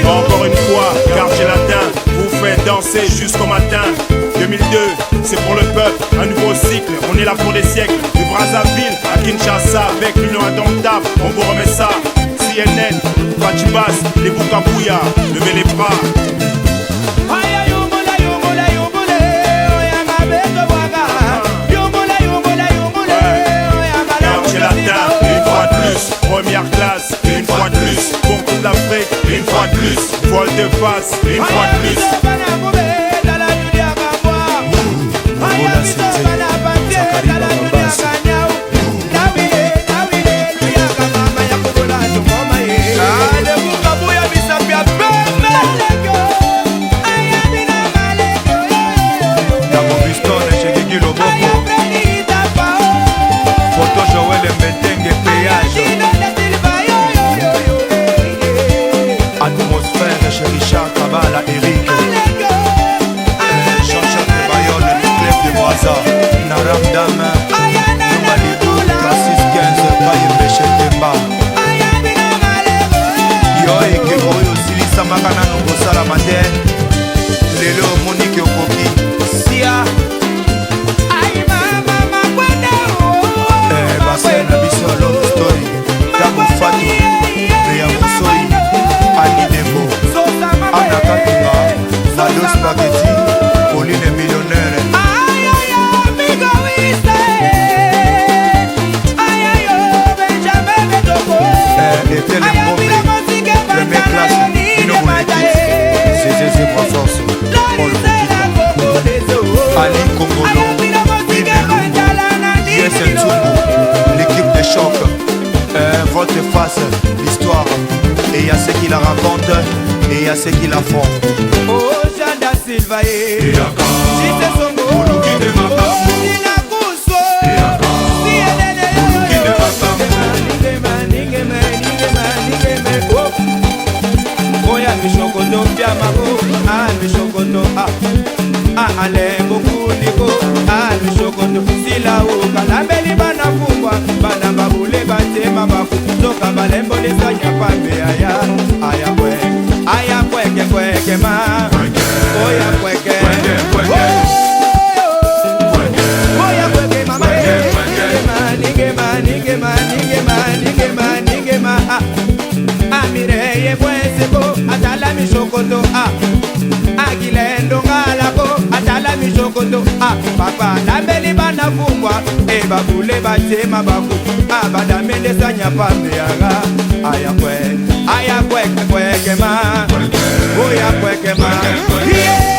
Encore une fois, quartier latin vous fait danser jusqu'au matin. 2002, c'est pour le peuple, un nouveau cycle. On est là pour des siècles. Du Brazzaville à Kinshasa, avec l'union indomptable, on vous remet ça. CNN, Fatibas, les Boukabouya, levez les bras. Quartier latin, une fois de plus. Première classe, une fois de plus. Concours d'Afrique, une fois de plus. Voile de face, une fois de plus. Atmosphère chez Richard Kabala, Eric Jean-Jacques Bayonne, le club de Brazza Naram Dame, Noumalibou, Cassis 15, Bayembe Chetemba Yo ekeko oyo osilisamaka nano kosalama te lelo Monique Okoki Sia basene na biso ya long story Tabu Fatu Beya Mosoi Ani Dembo Ana Katunga Nado Spaghetti Pauline Millionnaire Ethel Mbombe Première classe Nino Monétique Zézé Bras Force Paul Bokita Ali Kongolo Binelou Yes Ntsumbu L'équipe de choc Votre face L'histoire Et il y a ceux qui la racontent Et il y a ceux qui la font. Oh Janda Silva Jite Songo Olukide Makambo Nina Kuso Oya Mishokoto Piamako Mishokoto Alembo Kuliko Mishokoto Sila Uka Nabeli Bana Fungwa Bana Babule Batema Bafu Soka Balembo Lesanya Pambe Aya kweke kweke ma Oya kweke Oya kweke mama Nigema Amireye Bweseko Atala Mishokoto Agilendo Ngalako Atala Mishokoto Papa Nambeli Bana Fungwa Eba Bule Batema Baku Abadamende Sanya Pambe Aya kweke ma Oya kweke ma